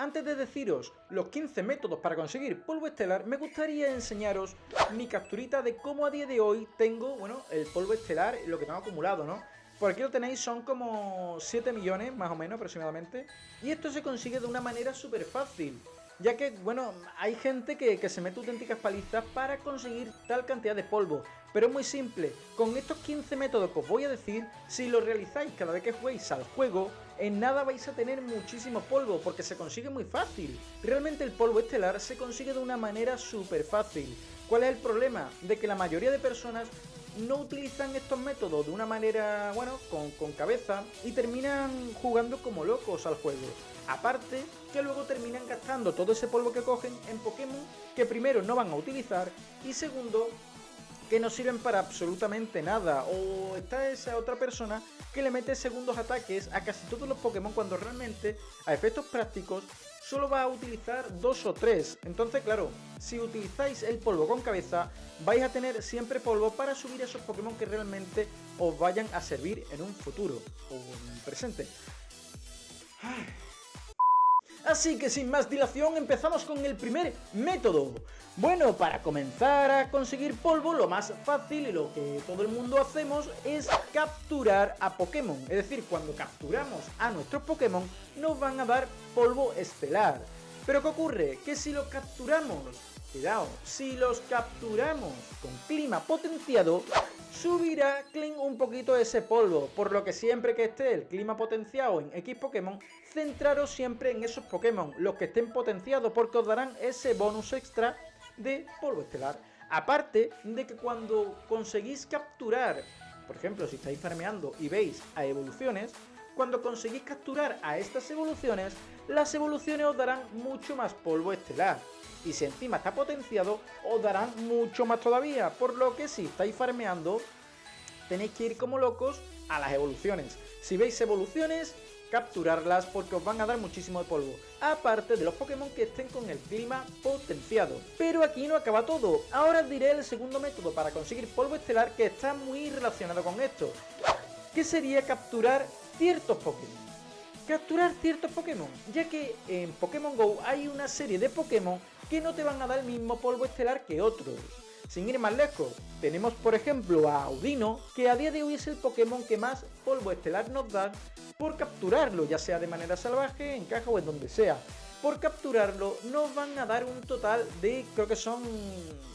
antes de deciros los 15 métodos para conseguir polvo estelar, me gustaría enseñaros mi capturita de cómo a día de hoy tengo, bueno, el polvo estelar, lo que tengo acumulado, ¿no? Por aquí lo tenéis, son como 7 millones, más o menos, aproximadamente. Y esto se consigue de una manera súper fácil, ya que, bueno, hay gente que se mete auténticas palizas para conseguir tal cantidad de polvo. Pero es muy simple, con estos 15 métodos que os voy a decir, si los realizáis cada vez que juguéis al juego, en nada vais a tener muchísimo polvo, porque se consigue muy fácil. Realmente el polvo estelar se consigue de una manera súper fácil. ¿Cuál es el problema? De que la mayoría de personas no utilizan estos métodos de una manera, bueno, con cabeza, y terminan jugando como locos al juego. Aparte, que luego terminan gastando todo ese polvo que cogen en Pokémon que primero no van a utilizar y segundo, que no sirven para absolutamente nada. O está esa otra persona que le mete segundos ataques a casi todos los Pokémon cuando realmente, a efectos prácticos, solo va a utilizar 2 o 3. Entonces, claro, si utilizáis el polvo con cabeza, vais a tener siempre polvo para subir esos Pokémon que realmente os vayan a servir en un futuro o en un presente. Así que sin más dilación empezamos con el primer método. Bueno, para comenzar a conseguir polvo, lo más fácil y lo que todo el mundo hacemos es capturar a Pokémon. Es decir, cuando capturamos a nuestros Pokémon nos van a dar polvo estelar. Pero ¿qué ocurre? Que si los capturamos, cuidado, si los capturamos con clima potenciado, subirá un poquito ese polvo, por lo que siempre que esté el clima potenciado en X Pokémon, centraros siempre en esos Pokémon, los que estén potenciados, porque os darán ese bonus extra de polvo estelar. Aparte de que cuando conseguís capturar, por ejemplo, si estáis farmeando y veis a evoluciones, cuando conseguís capturar a estas evoluciones, las evoluciones os darán mucho más polvo estelar. Y si encima está potenciado, os darán mucho más todavía. Por lo que si estáis farmeando, tenéis que ir como locos a las evoluciones. Si veis evoluciones, capturarlas porque os van a dar muchísimo de polvo. Aparte de los Pokémon que estén con el clima potenciado. Pero aquí no acaba todo. Ahora os diré el segundo método para conseguir polvo estelar que está muy relacionado con esto. Que sería capturar ciertos Pokémon. Capturar ciertos Pokémon, ya que en Pokémon GO hay una serie de Pokémon que no te van a dar el mismo polvo estelar que otros. Sin ir más lejos, tenemos por ejemplo a Audino, que a día de hoy es el Pokémon que más polvo estelar nos da por capturarlo, ya sea de manera salvaje, en caja o en donde sea. Por capturarlo nos van a dar un total de, creo que son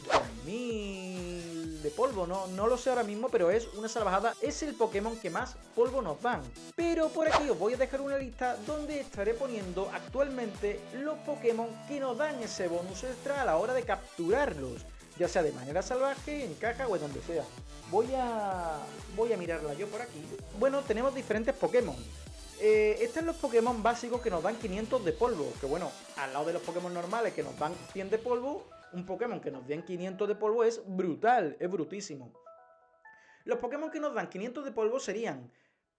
2000 de polvo, no lo sé ahora mismo, pero es una salvajada, es el Pokémon que más polvo nos dan. Pero por aquí os voy a dejar una lista donde estaré poniendo actualmente los Pokémon que nos dan ese bonus extra a la hora de capturarlos, ya sea de manera salvaje, en caja o en donde sea. Voy a mirarla yo por aquí. Bueno, tenemos diferentes Pokémon. Estos son los Pokémon básicos que nos dan 500 de polvo, que bueno, al lado de los Pokémon normales que nos dan 100 de polvo, un Pokémon que nos den 500 de polvo es brutal, es brutísimo. Los Pokémon que nos dan 500 de polvo serían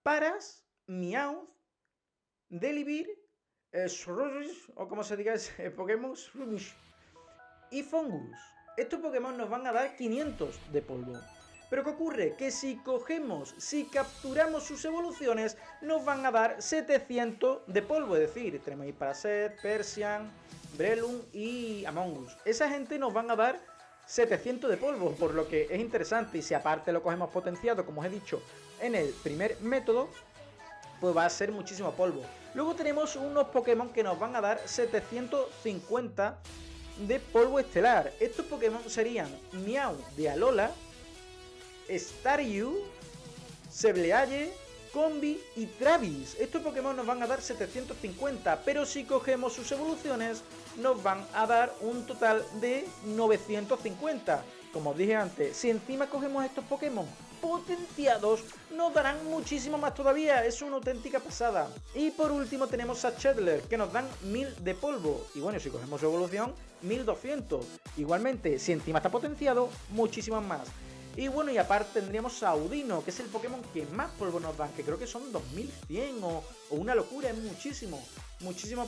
Paras, Meowth, Delibird, Shroomish, o como se diga ese Pokémon, Shroomish, y Fungus. Estos Pokémon nos van a dar 500 de polvo. Pero ¿qué ocurre? Que si capturamos sus evoluciones, nos van a dar 700 de polvo. Es decir, tenemos ahí Parasect, Persian, Breloom y Among Us. Esa gente nos van a dar 700 de polvo, por lo que es interesante. Y si aparte lo cogemos potenciado, como os he dicho en el primer método, pues va a ser muchísimo polvo. Luego tenemos unos Pokémon que nos van a dar 750 de polvo estelar. Estos Pokémon serían Meow de Alola, Staryu, Sebleaye, Combi y Travis. Estos Pokémon nos van a dar 750, pero si cogemos sus evoluciones nos van a dar un total de 950. Como os dije antes, si encima cogemos estos Pokémon potenciados, nos darán muchísimo más todavía. Es una auténtica pasada. Y por último tenemos a Chandler, que nos dan 1000 de polvo. Y bueno, si cogemos su evolución, 1200. Igualmente, si encima está potenciado, muchísimos más. Y bueno, y aparte tendríamos a Audino, que es el Pokémon que más polvo nos dan, que creo que son 2100 o una locura, es muchísimo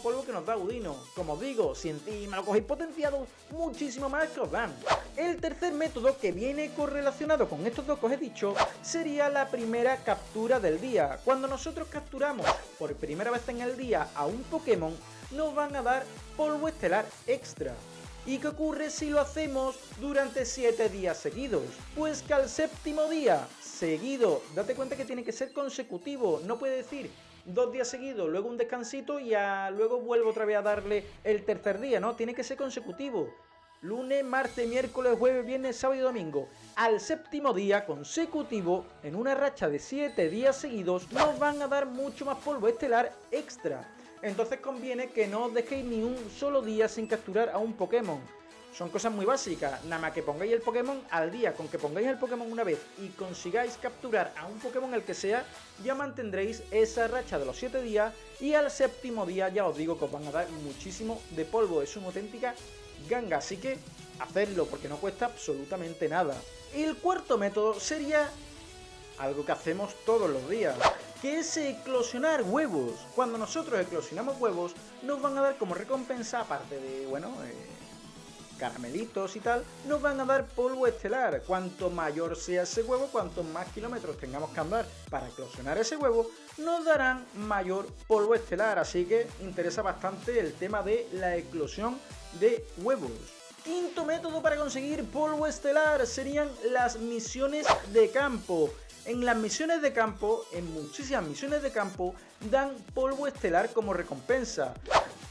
polvo que nos da Audino. Como os digo, si encima lo cogéis potenciado, muchísimo más que os dan. El tercer método que viene correlacionado con estos dos que os he dicho sería la primera captura del día. Cuando nosotros capturamos por primera vez en el día a un Pokémon, nos van a dar polvo estelar extra. ¿Y qué ocurre si lo hacemos durante 7 días seguidos? Pues que al séptimo día seguido, date cuenta que tiene que ser consecutivo, no puede decir 2 días seguidos, luego un descansito y luego vuelvo otra vez a darle el tercer día, no, tiene que ser consecutivo. Lunes, martes, miércoles, jueves, viernes, sábado y domingo. Al séptimo día consecutivo, en una racha de 7 días seguidos, nos van a dar mucho más polvo estelar extra. Entonces conviene que no os dejéis ni un solo día sin capturar a un Pokémon. Son cosas muy básicas, nada más que pongáis el Pokémon al día, con que pongáis el Pokémon una vez y consigáis capturar a un Pokémon el que sea, ya mantendréis esa racha de los 7 días y al séptimo día ya os digo que os van a dar muchísimo de polvo, es una auténtica ganga, así que hacedlo porque no cuesta absolutamente nada. El cuarto método sería algo que hacemos todos los días, que es eclosionar huevos. Cuando nosotros eclosionamos huevos, nos van a dar como recompensa, aparte de, bueno, caramelitos y tal, nos van a dar polvo estelar. Cuanto mayor sea ese huevo, cuanto más kilómetros tengamos que andar para eclosionar ese huevo, nos darán mayor polvo estelar. Así que interesa bastante el tema de la eclosión de huevos. Quinto método para conseguir polvo estelar serían las misiones de campo. En las misiones de campo, en muchísimas misiones de campo, dan polvo estelar como recompensa.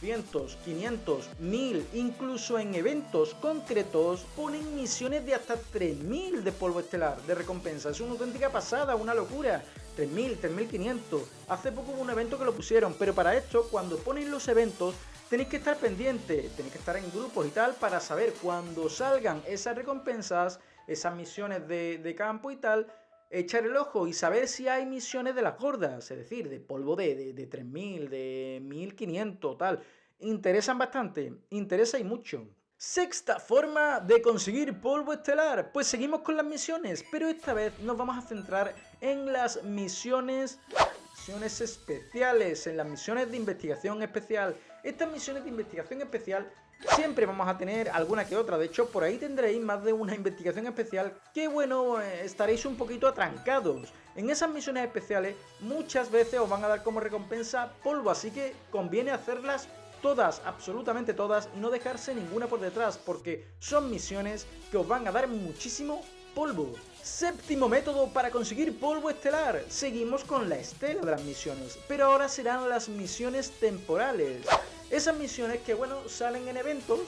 200, 500, 1000, incluso en eventos concretos ponen misiones de hasta 3000 de polvo estelar de recompensa. Es una auténtica pasada, una locura. 3000, 3500. Hace poco hubo un evento que lo pusieron, pero para esto, cuando ponen los eventos, tenéis que estar pendientes, tenéis que estar en grupos y tal para saber cuando salgan esas recompensas, esas misiones de campo y tal, echar el ojo y saber si hay misiones de las gordas, es decir, de polvo de 3000, de 1500, tal. Interesan bastante, interesa y mucho. Sexta forma de conseguir polvo estelar. Pues seguimos con las misiones, pero esta vez nos vamos a centrar en las misiones especiales, en las misiones de investigación especial. Estas misiones de investigación especial siempre vamos a tener alguna que otra. De hecho, por ahí tendréis más de una investigación especial que, bueno, estaréis un poquito atrancados. En esas misiones especiales muchas veces os van a dar como recompensa polvo, así que conviene hacerlas todas, absolutamente todas, y no dejarse ninguna por detrás, porque son misiones que os van a dar muchísimo polvo. Séptimo método para conseguir polvo estelar. Seguimos con la estela de las misiones, pero ahora serán las misiones temporales. Esas misiones que, bueno, salen en eventos,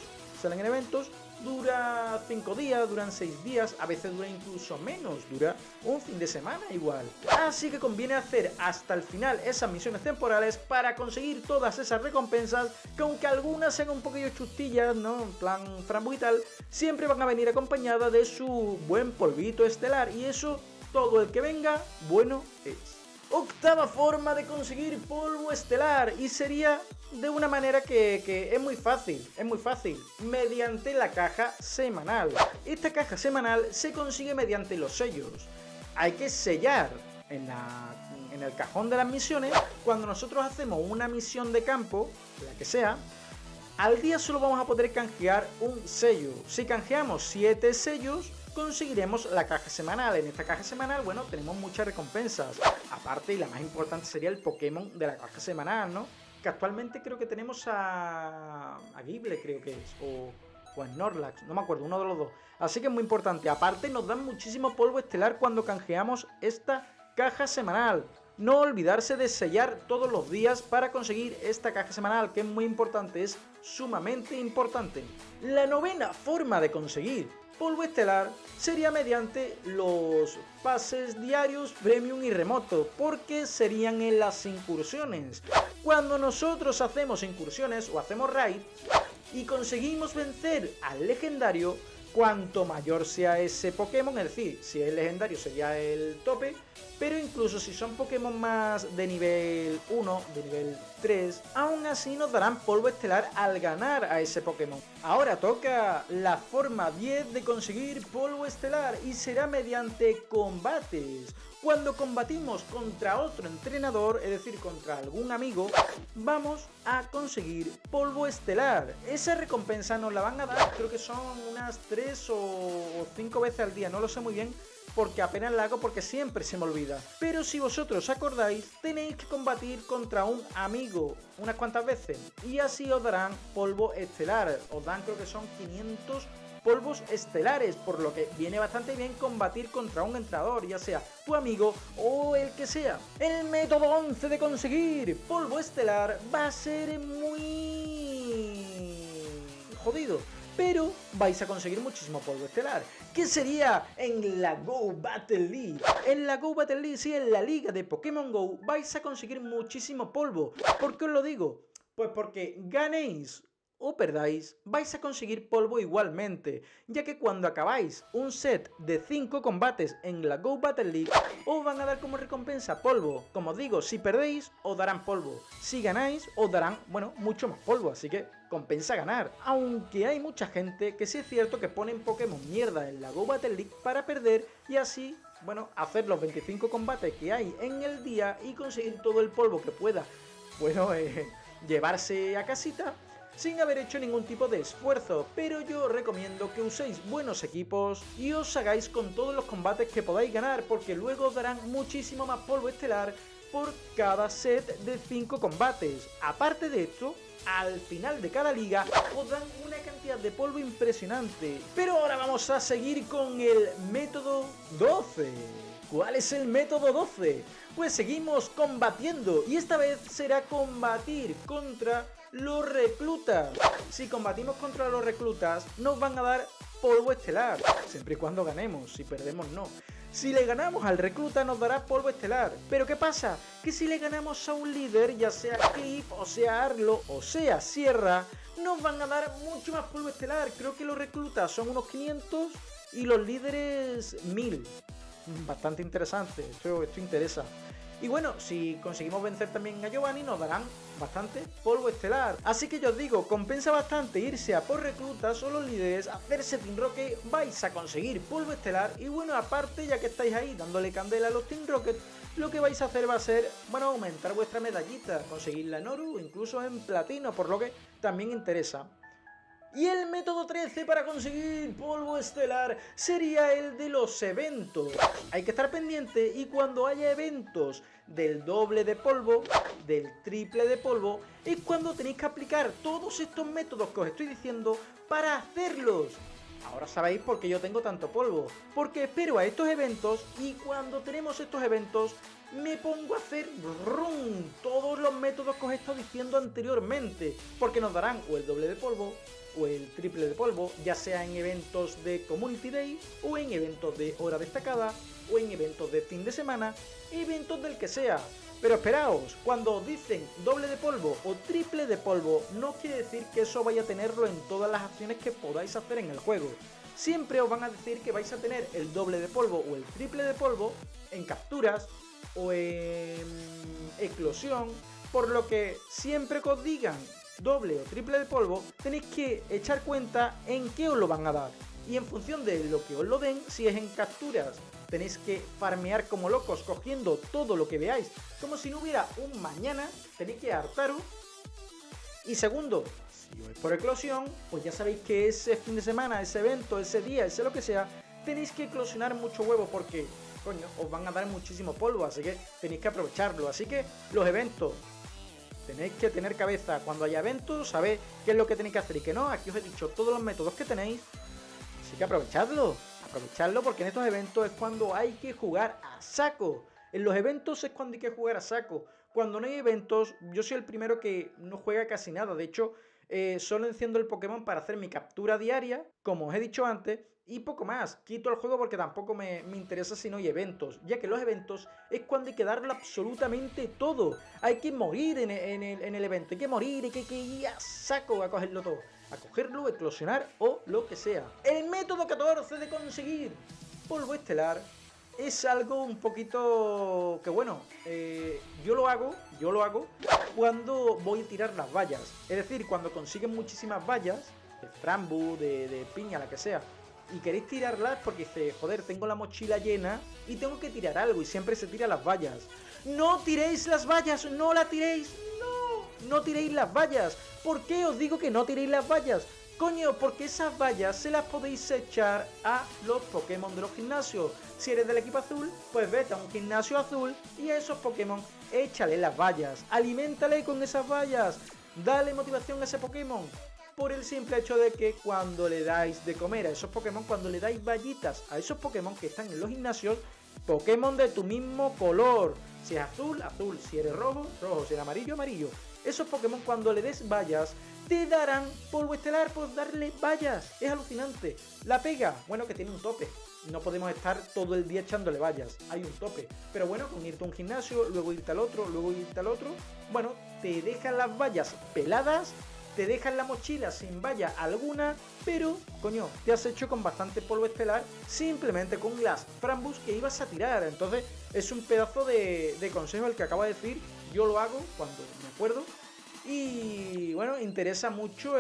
dura 5 días, duran 6 días, a veces dura incluso menos, dura un fin de semana igual. Así que conviene hacer hasta el final esas misiones temporales para conseguir todas esas recompensas, que aunque algunas sean un poquillo chustillas, ¿no? En plan frambu y tal, siempre van a venir acompañadas de su buen polvito estelar, y eso, todo el que venga, bueno es. Octava forma de conseguir polvo estelar, y sería de una manera que es muy fácil, mediante la caja semanal. Esta caja semanal se consigue mediante los sellos. Hay que sellar en el cajón de las misiones. Cuando nosotros hacemos una misión de campo, la que sea, al día solo vamos a poder canjear un sello. Si canjeamos 7 sellos, conseguiremos la caja semanal. En esta caja semanal, bueno, tenemos muchas recompensas. Aparte, y la más importante sería el Pokémon de la caja semanal, ¿no? Que actualmente creo que tenemos a Gible, creo que es, o a Snorlax, no me acuerdo, uno de los dos. Así que es muy importante. Aparte, nos dan muchísimo polvo estelar cuando canjeamos esta caja semanal. No olvidarse de sellar todos los días para conseguir esta caja semanal, que es muy importante, es sumamente importante. La novena forma de conseguir polvo estelar sería mediante los pases diarios, premium y remoto, porque serían en las incursiones. Cuando nosotros hacemos incursiones o hacemos raid y conseguimos vencer al legendario, cuanto mayor sea ese Pokémon, es decir, si es legendario sería el tope, pero incluso si son Pokémon más de nivel 1, de nivel 3, aún así nos darán polvo estelar al ganar a ese Pokémon. Ahora toca la forma 10 de conseguir polvo estelar, y será mediante combates. Cuando combatimos contra otro entrenador, es decir, contra algún amigo, vamos a conseguir polvo estelar. Esa recompensa nos la van a dar, creo que son unas 3 o 5 veces al día, no lo sé muy bien, porque apenas la hago porque siempre se me olvida. Pero si vosotros acordáis, tenéis que combatir contra un amigo unas cuantas veces y así os darán polvo estelar. Os dan, creo que son 500 polvos estelares, por lo que viene bastante bien combatir contra un entrenador, ya sea tu amigo o el que sea. El método 11 de conseguir polvo estelar va a ser muy jodido, pero vais a conseguir muchísimo polvo estelar. ¿Qué sería en la Go Battle League? En la Go Battle League, sí, en la liga de Pokémon Go, vais a conseguir muchísimo polvo. ¿Por qué os lo digo? Pues porque ganéis o perdáis, vais a conseguir polvo igualmente, ya que cuando acabáis un set de 5 combates en la Go Battle League, os van a dar como recompensa polvo. Como os digo, si perdéis, os darán polvo. Si ganáis, os darán, bueno, mucho más polvo, así que compensa ganar. Aunque hay mucha gente que sí es cierto que ponen Pokémon mierda en la Go Battle League para perder y así, bueno, hacer los 25 combates que hay en el día y conseguir todo el polvo que pueda, bueno, llevarse a casita, sin haber hecho ningún tipo de esfuerzo, pero yo os recomiendo que uséis buenos equipos y os hagáis con todos los combates que podáis ganar, porque luego os darán muchísimo más polvo estelar por cada set de 5 combates. Aparte de esto, al final de cada liga os dan una cantidad de polvo impresionante. Pero ahora vamos a seguir con el método 12. ¿Cuál es el método 12? Pues seguimos combatiendo y esta vez será combatir contra los reclutas. Si combatimos contra los reclutas nos van a dar polvo estelar, siempre y cuando ganemos, si perdemos no. Si le ganamos al recluta nos dará polvo estelar. Pero ¿qué pasa? Que si le ganamos a un líder, ya sea Cliff, o sea Arlo, o sea Sierra, nos van a dar mucho más polvo estelar. Creo que los reclutas son unos 500 y los líderes 1000. Bastante interesante, esto interesa. Y bueno, si conseguimos vencer también a Giovanni nos darán bastante polvo estelar. Así que yo os digo, compensa bastante irse a por reclutas o los líderes, hacerse Team Rocket, vais a conseguir polvo estelar. Y bueno, aparte, ya que estáis ahí dándole candela a los Team Rocket, lo que vais a hacer va a ser, bueno, aumentar vuestra medallita, conseguirla en oro o incluso en platino, por lo que también interesa. Y el método 13 para conseguir polvo estelar sería el de los eventos. Hay que estar pendiente y cuando haya eventos del doble de polvo, del triple de polvo, es cuando tenéis que aplicar todos estos métodos que os estoy diciendo para hacerlos. Ahora sabéis por qué yo tengo tanto polvo, porque espero a estos eventos y cuando tenemos estos eventos me pongo a hacer todos los métodos que os he estado diciendo anteriormente, porque nos darán o el doble de polvo o el triple de polvo, ya sea en eventos de Community Day o en eventos de hora destacada o en eventos de fin de semana, eventos del que sea. Pero esperaos, cuando os dicen doble de polvo o triple de polvo, no quiere decir que eso vaya a tenerlo en todas las acciones que podáis hacer en el juego. Siempre os van a decir que vais a tener el doble de polvo o el triple de polvo en capturas o en eclosión, por lo que siempre que os digan doble o triple de polvo, tenéis que echar cuenta en qué os lo van a dar. Y en función de lo que os lo den, si es en capturas, tenéis que farmear como locos, cogiendo todo lo que veáis, como si no hubiera un mañana, tenéis que hartaros. Y segundo, si es por eclosión, pues ya sabéis que ese fin de semana, ese evento, ese día, ese lo que sea, tenéis que eclosionar mucho huevo porque, coño, os van a dar muchísimo polvo, así que tenéis que aprovecharlo. Así que los eventos, tenéis que tener cabeza. Cuando haya eventos, sabéis qué es lo que tenéis que hacer y qué no. Aquí os he dicho todos los métodos que tenéis, así que aprovechadlo. Aprovechadlo porque en estos eventos es cuando hay que jugar a saco. En los eventos es cuando hay que jugar a saco. Cuando no hay eventos, yo soy el primero que no juega casi nada. De hecho, solo enciendo el Pokémon para hacer mi captura diaria, como os he dicho antes, y poco más. Quito el juego porque tampoco me interesa si no hay eventos, ya que los eventos es cuando hay que darlo absolutamente todo. Hay que morir en el evento, hay que morir, hay que ir a saco a cogerlo todo. A cogerlo, eclosionar o lo que sea. El método 14 de conseguir polvo estelar es algo un poquito que bueno, yo lo hago cuando voy a tirar las vallas. Es decir, cuando consiguen muchísimas vallas, de frambu, de piña, la que sea, y queréis tirarlas porque dice, joder, tengo la mochila llena y tengo que tirar algo, y siempre se tira las vallas. No tiréis las vallas, no la tiréis, no tiréis las vallas. ¿Por qué os digo que no tiréis las vallas? Coño, porque esas vallas se las podéis echar a los Pokémon de los gimnasios. Si eres del equipo azul, pues vete a un gimnasio azul y a esos Pokémon échale las vallas, aliméntale con esas vallas, dale motivación a ese Pokémon. Por el simple hecho de que cuando le dais de comer a esos Pokémon, cuando le dais vallitas a esos Pokémon que están en los gimnasios, Pokémon de tu mismo color, si es azul, azul, si eres rojo, rojo, si eres amarillo, amarillo. Esos Pokémon cuando le des vallas te darán polvo estelar por darle vallas. Es alucinante. La pega, bueno, que tiene un tope. No podemos estar todo el día echándole vallas. Hay un tope. Pero bueno, con irte a un gimnasio, luego irte al otro, luego irte al otro, bueno, te dejan las vallas peladas, te dejan la mochila sin valla alguna, pero, coño, te has hecho con bastante polvo estelar simplemente con las Frambus que ibas a tirar. Entonces, es un pedazo de consejo el que acabo de decir. Yo lo hago cuando me acuerdo. Y bueno, interesa mucho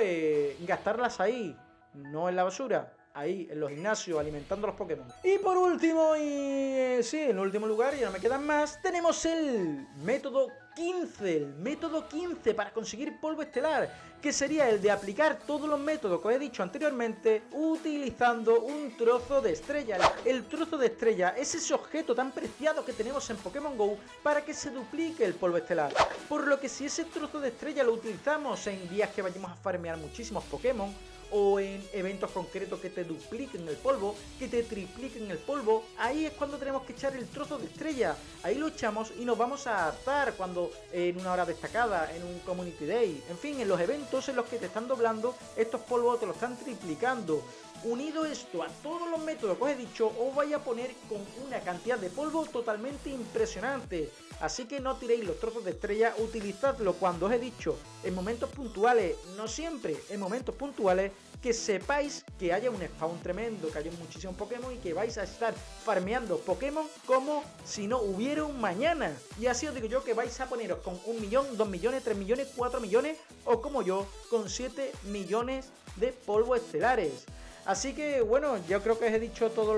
gastarlas ahí, no en la basura, ahí en los gimnasios alimentando a los Pokémon. Y por último, sí, en último lugar, ya no me quedan más, tenemos el método 15, el método 15 para conseguir polvo estelar, que sería el de aplicar todos los métodos que os he dicho anteriormente utilizando un trozo de estrella. El trozo de estrella es ese objeto tan preciado que tenemos en Pokémon GO para que se duplique el polvo estelar. Por lo que si ese trozo de estrella lo utilizamos en días que vayamos a farmear muchísimos Pokémon, o en eventos concretos que te dupliquen el polvo, que te tripliquen el polvo, ahí es cuando tenemos que echar el trozo de estrella. Ahí lo echamos y nos vamos a adaptar cuando en una hora destacada, en un Community Day, en fin, en los eventos en los que te están doblando estos polvos, te lo están triplicando. Unido esto a todos los métodos que os he dicho, os vais a poner con una cantidad de polvo totalmente impresionante. Así que no tiréis los trozos de estrella, utilizadlo cuando os he dicho, en momentos puntuales, no siempre, en momentos puntuales, que sepáis que haya un spawn tremendo, que haya muchísimos Pokémon y que vais a estar farmeando Pokémon como si no hubiera un mañana. Y así os digo yo que vais a poneros con 1 millón, 2 millones, 3 millones, 4 millones o como yo, con 7 millones de polvos estelares. Así que bueno, yo creo que os he dicho todos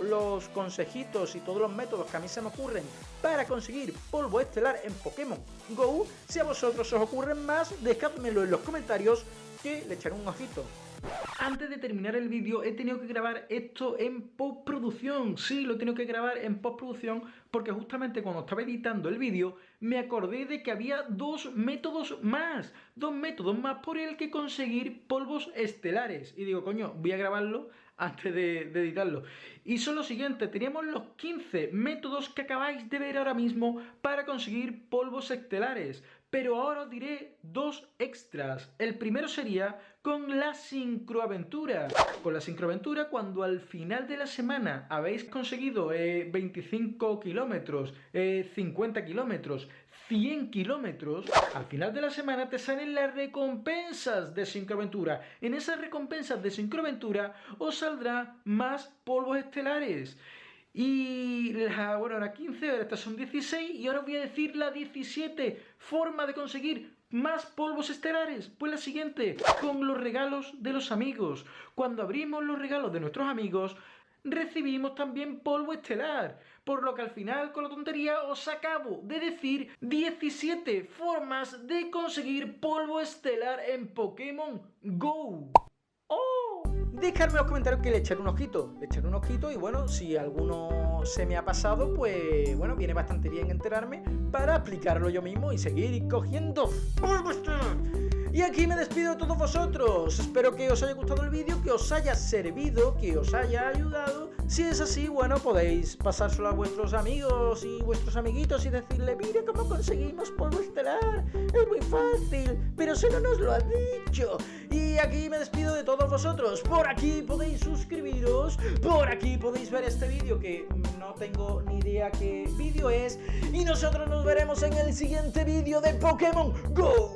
los consejitos y todos los métodos que a mí se me ocurren para conseguir polvo estelar en Pokémon GO. Si a vosotros os ocurren más, dejádmelo en los comentarios que le echaré un ojito. Antes de terminar el vídeo he tenido que grabar esto en postproducción. Sí, lo he tenido que grabar en postproducción porque justamente cuando estaba editando el vídeo me acordé de que había dos métodos más por el que conseguir polvos estelares. Y digo, coño, voy a grabarlo antes de editarlo. Y son los siguientes, teníamos los 15 métodos que acabáis de ver ahora mismo para conseguir polvos estelares. Pero ahora os diré dos extras. El primero sería con la sincroaventura. Con la sincroaventura, cuando al final de la semana habéis conseguido 25 kilómetros, 50 kilómetros, 100 kilómetros, al final de la semana te salen las recompensas de sincroaventura. En esas recompensas de sincroaventura os saldrá más polvos estelares. Y bueno, ahora 15, ahora estas son 16 y ahora os voy a decir la 17 forma de conseguir más polvos estelares. Pues la siguiente, con los regalos de los amigos. Cuando abrimos los regalos de nuestros amigos, recibimos también polvo estelar. Por lo que al final, con la tontería, os acabo de decir 17 formas de conseguir polvo estelar en Pokémon GO. ¡Oh! Dejadme en los comentarios que le echaré un ojito. Y bueno, si alguno se me ha pasado, pues bueno, viene bastante bien enterarme para aplicarlo yo mismo y seguir cogiendo polvo estelar. Y aquí me despido de todos vosotros. Espero que os haya gustado el vídeo, que os haya servido, que os haya ayudado. Si es así, bueno, podéis pasárselo a vuestros amigos y vuestros amiguitos y decirle, mira cómo conseguimos polvo estelar. Es muy fácil, pero solo nos lo ha dicho. Y aquí me despido de todos vosotros. Por aquí podéis suscribiros. Por aquí podéis ver este vídeo que no tengo ni idea qué vídeo es. Y nosotros nos veremos en el siguiente vídeo de Pokémon GO.